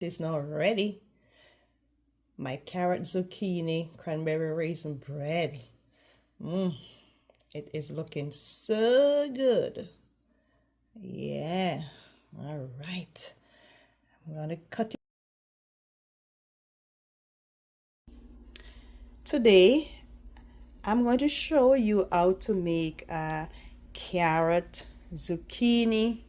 It is now ready. My carrot zucchini cranberry raisin bread. It is looking so good. Yeah. All right. I'm going to cut it. Today, I'm going to show you how to make a carrot zucchini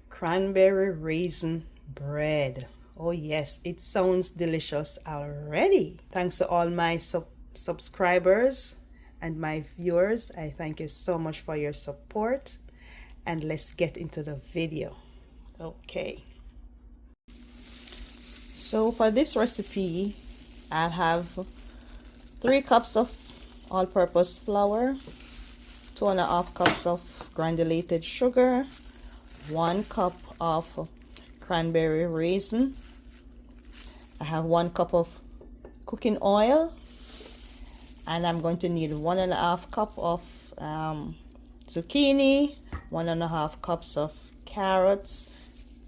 cranberry raisin bread. Oh yes, it sounds delicious already. Thanks to all my subscribers and my viewers. I thank you so much for your support, and let's get into the video. Okay, so for this recipe I'll have 3 cups of all-purpose flour, 2.5 cups of granulated sugar, 1 cup of cranberry raisin. I have 1 cup of cooking oil, and I'm going to need 1.5 cup of zucchini, 1.5 cups of carrots,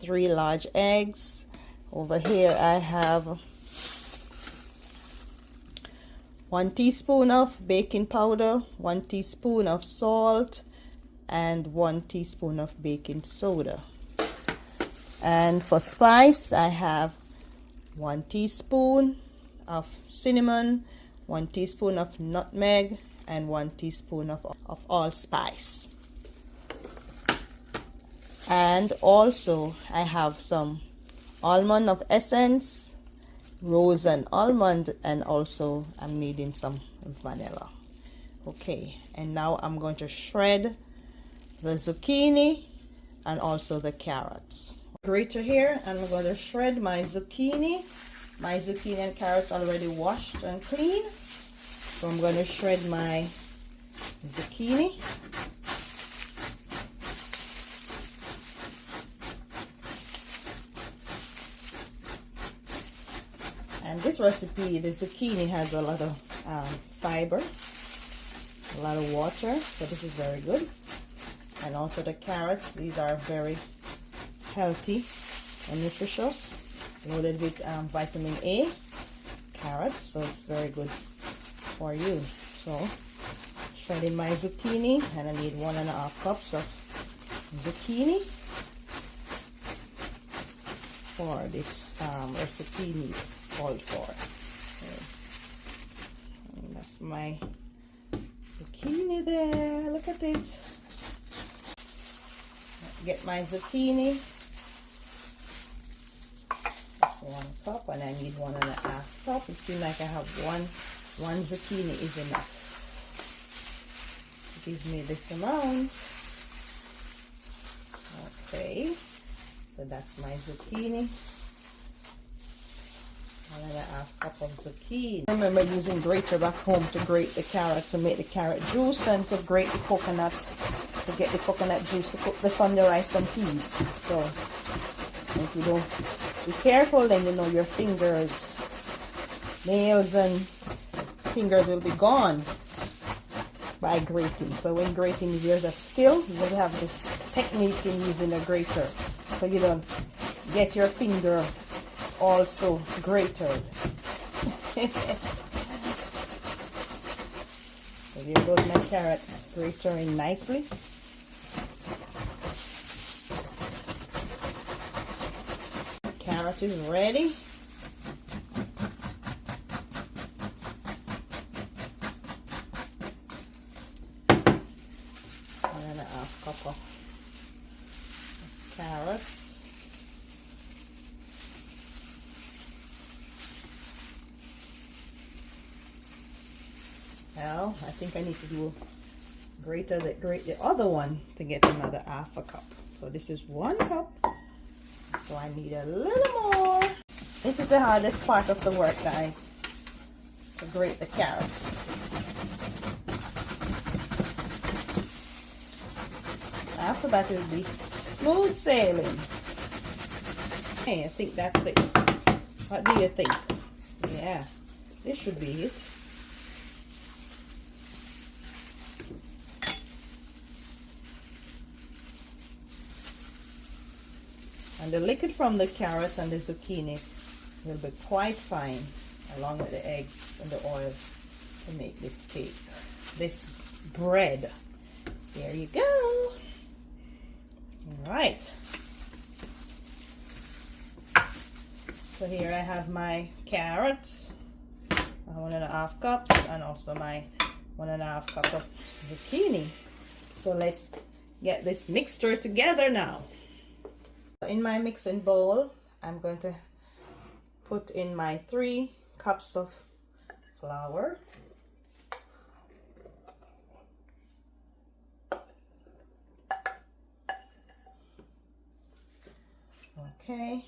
3 large eggs. Over here I have 1 teaspoon of baking powder, 1 teaspoon of salt, and 1 teaspoon of baking soda. And for spice, I have 1 teaspoon of cinnamon, 1 teaspoon of nutmeg, and 1 teaspoon of allspice. And also I have some almond of essence, rose and almond, and also I'm needing some vanilla. Okay, and now I'm going to shred the zucchini and also the carrots. Grater here, and I'm going to shred my zucchini. My zucchini and carrots already washed and clean, so I'm going to shred my zucchini. And this recipe, the zucchini has a lot of fiber, a lot of water, so this is very good. And also the carrots, these are very healthy and nutritious, loaded with vitamin A, carrots, so it's very good for you. So shredding my zucchini, and I need 1.5 cups of zucchini for this recipe needs called for. Okay. And that's my zucchini there. Look at it. Get my zucchini. That's 1 cup, and I need 1.5 cup. It seems like I have one zucchini is enough. It gives me this amount. Okay, so that's my zucchini. 1.5 cup of zucchini. Remember using grater back home to grate the carrot, to make the carrot juice, and to grate the coconut, to get the coconut juice to cook the Sunday rice and peas. So if you don't be careful, then you know your fingers, nails and fingers will be gone by grating. So when grating, there's a skill. You will have this technique in using a grater, so you don't get your finger also grated. So here goes my carrot gratoring nicely. Carrot is ready. And a half cup of carrots. Well, I think I need to do grate the other one to get another half a cup. So this is 1 cup. So I need a little more. This is the hardest part of the work, guys, to grate the carrots. After that, it will be smooth sailing. Hey, I think that's it. What do you think? Yeah, this should be it. And the liquid from the carrots and the zucchini will be quite fine, along with the eggs and the oil, to make this cake, this bread. There you go. All right. So here I have my carrots, my 1.5 cups, and also my 1.5 cup of zucchini. So let's get this mixture together now. In my mixing bowl, I'm going to put in my 3 cups of flour. Okay.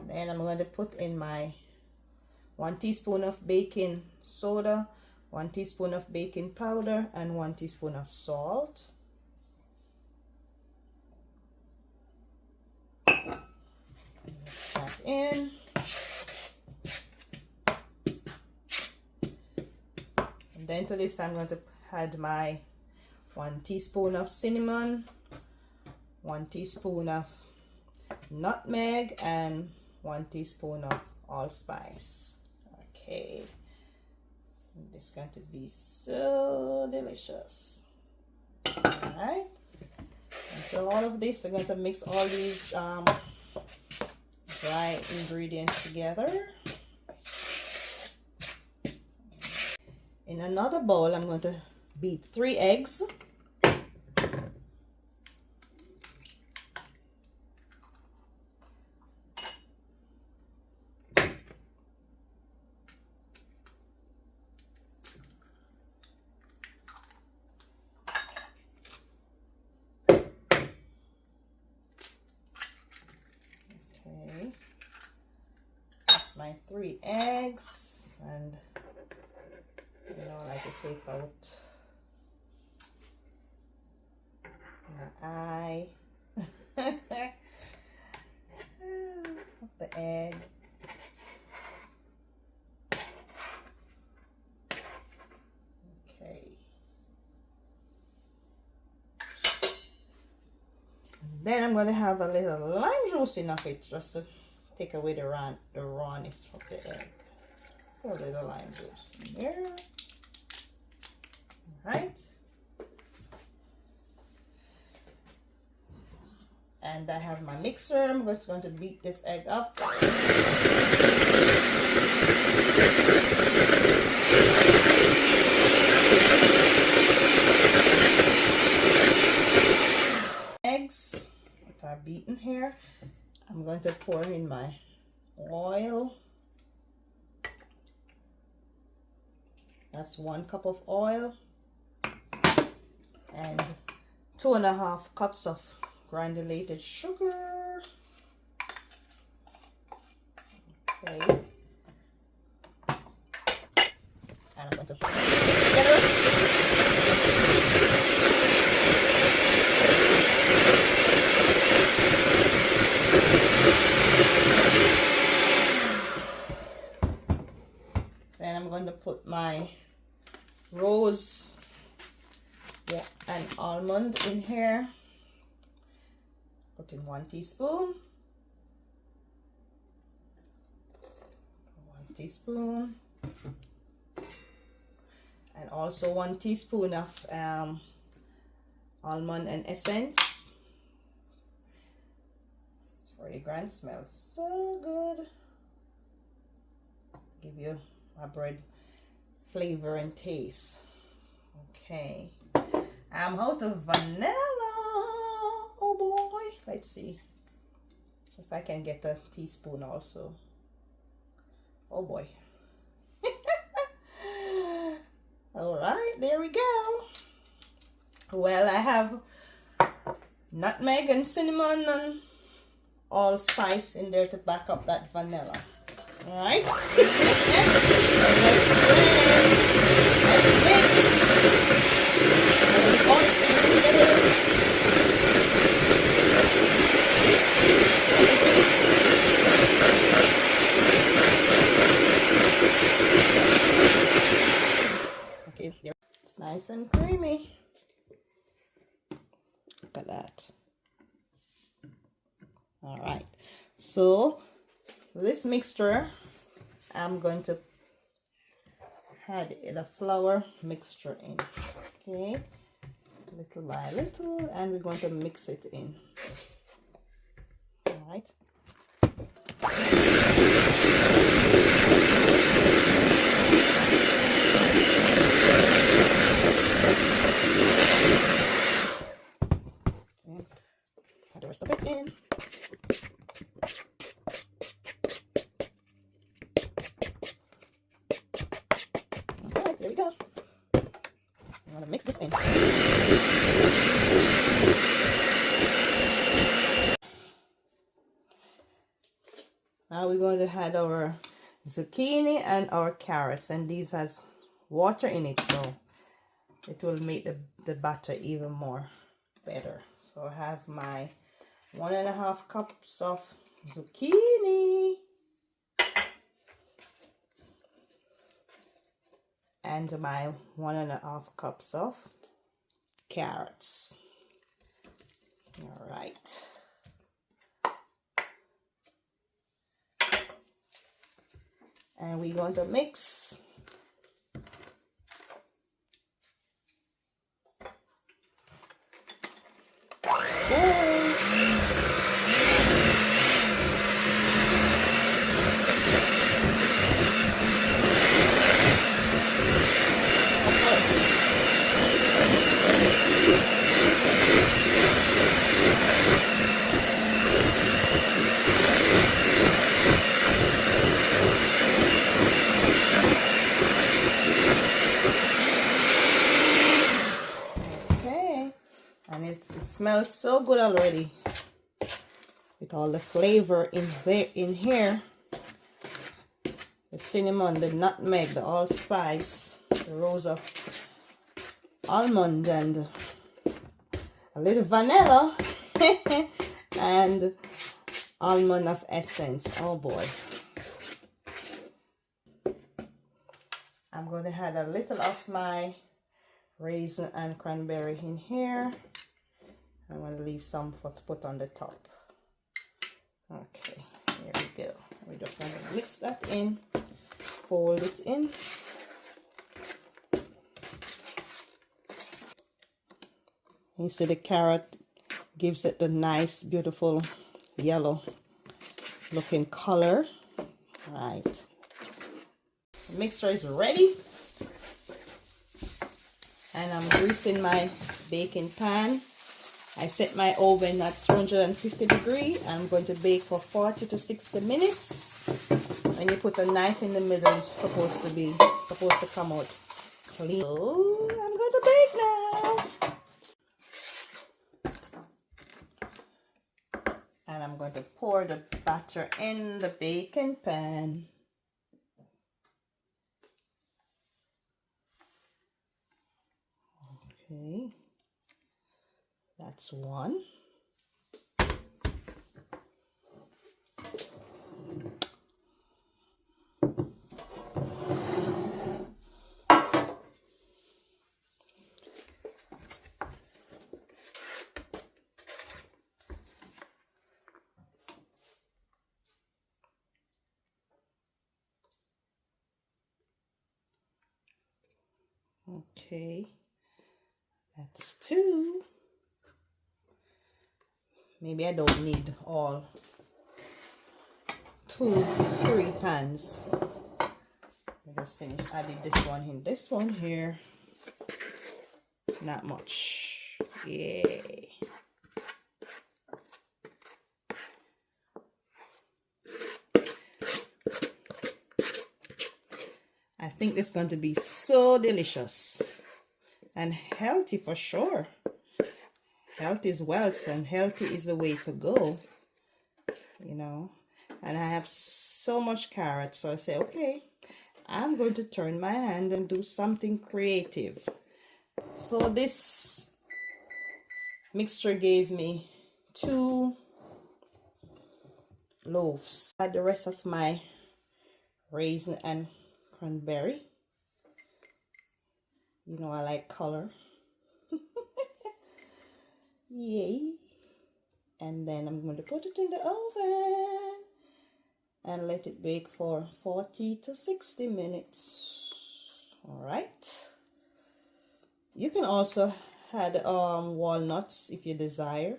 Then I'm going to put in my 1 teaspoon of baking soda, 1 teaspoon of baking powder, and 1 teaspoon of salt. Mix that in. And then to this I'm going to add my 1 teaspoon of cinnamon, 1 teaspoon of nutmeg, and 1 teaspoon of allspice. Okay, this is going to be so delicious. All right, and so all of this, we're going to mix all these dry ingredients together. In another bowl, I'm going to beat 3 eggs. That's my 3 eggs, and you know, I like to take out my eye of the egg. Okay. Then I'm going to have a little lime juice in it, just to take away the rawness of the egg. So a little lime juice in there. Alright. And I have my mixer. I'm just going to beat this egg up. Eggs that are beaten here. I'm going to pour in my oil. That's 1 cup of oil and 2.5 cups of granulated sugar. Okay. And I'm going to put it together. Then I'm going to put my rose and almond in here. Put in 1 teaspoon. 1 teaspoon. And also 1 teaspoon of almond and essence. It's fragrant, smells so good. Give you a bread flavor and taste. Okay, I'm out of vanilla. Oh boy, let's see if I can get a teaspoon also. Oh boy. All right, there we go. Well, I have nutmeg and cinnamon and allspice in there to back up that vanilla. All right. Let's mix. Okay, it's nice and creamy. Look at that. All right, so this mixture, I'm going to add the flour mixture in, okay, little by little, and we're going to mix it in. All right. Okay. Add the rest of it in. All right, there we go. I'm gonna mix this in. Now we're going to add our zucchini and our carrots, and these has water in it, so it will make the batter even more better. So I have my 1.5 cups of zucchini and my 1.5 cups of carrots. All right. And we're going to mix. And it smells so good already with all the flavor in here. The cinnamon, the nutmeg, the allspice, the rose of almond, and a little vanilla and almond of essence. Oh boy. I'm going to add a little of my raisin and cranberry in here. I'm going to leave some to put on the top. Okay, here we go. We're just going to mix that in, fold it in. You see the carrot gives it the nice, beautiful yellow looking color. Right. The mixture is ready. And I'm greasing my baking pan. I set my oven at 250 degrees. I'm going to bake for 40 to 60 minutes. When you put a knife in the middle, it's supposed to come out clean. So I'm going to bake now. And I'm going to pour the batter in the baking pan. Okay. That's one. Okay. That's two. Maybe I don't need all 2, 3 pans. I just finished adding this one in, this one here. Not much. Yay. I think this is going to be so delicious and healthy for sure. Health is wealth, and healthy is the way to go, you know. And I have so much carrots, so I say, okay, I'm going to turn my hand and do something creative. So this mixture gave me 2 loaves. Add the rest of my raisin and cranberry. You know I like color. Yay. And then I'm going to put it in the oven and let it bake for 40 to 60 minutes. All right. You can also add walnuts if you desire,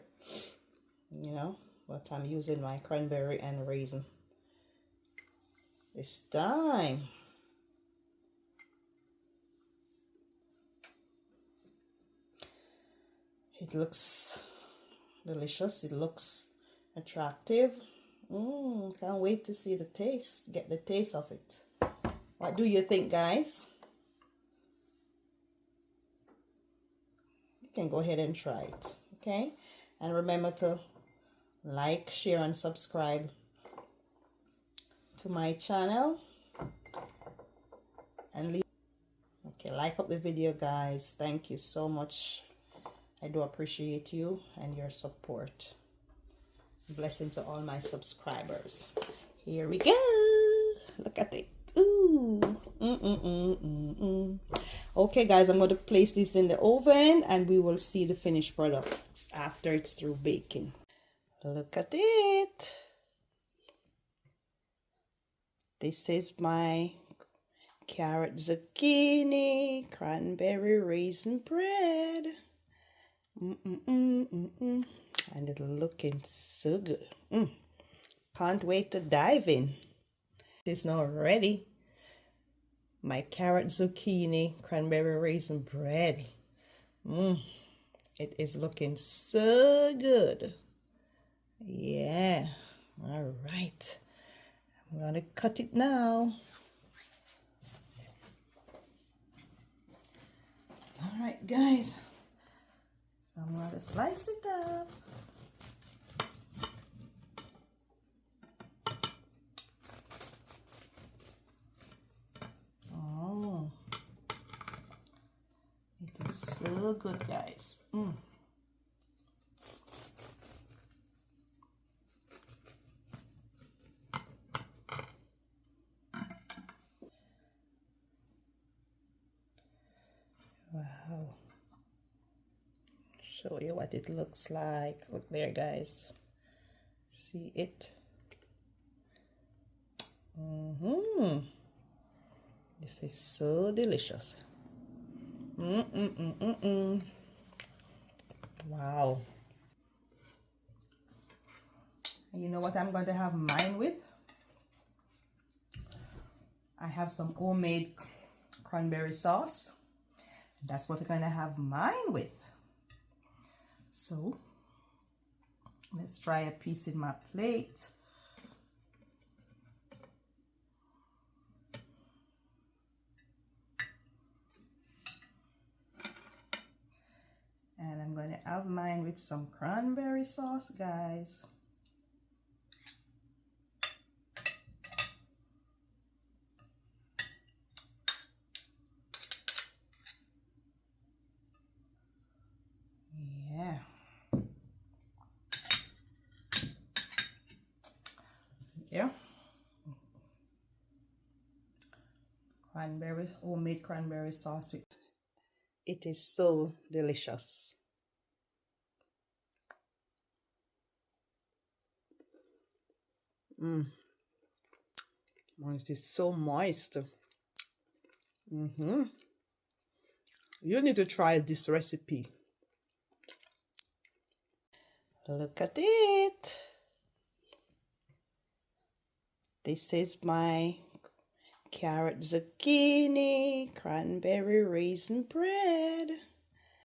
you know, but I'm using my cranberry and raisin this time. It looks delicious. It looks attractive. Can't wait to see the taste, get the taste of it. What do you think, guys? You can go ahead and try it, okay? And remember to like, share, and subscribe to my channel. And leave. Okay, like up the video, guys. Thank you so much. I do appreciate you and your support. Blessing to all my subscribers. Here we go. Look at it. Ooh. Okay, guys, I'm going to place this in the oven and we will see the finished product after it's through baking. Look at it. This is my carrot zucchini cranberry raisin bread. And it's looking so good. Can't wait to dive in. It's now ready. My carrot zucchini cranberry raisin bread. It is looking so good. Yeah. All right. I'm gonna cut it now. All right, guys. So I'm gonna slice it up. Oh, it is so good, guys. Wow. Show you what it looks like. Look there, guys. See it? This is so delicious. Wow. And you know what I'm going to have mine with? I have some homemade cranberry sauce. That's what I'm going to have mine with. So let's try a piece in my plate. And I'm going to have mine with some cranberry sauce, guys. Yeah. Yeah. Cranberry, homemade cranberry sauce. It is so delicious. It is so moist. You need to try this recipe. Look at it. This is my carrot zucchini cranberry raisin bread.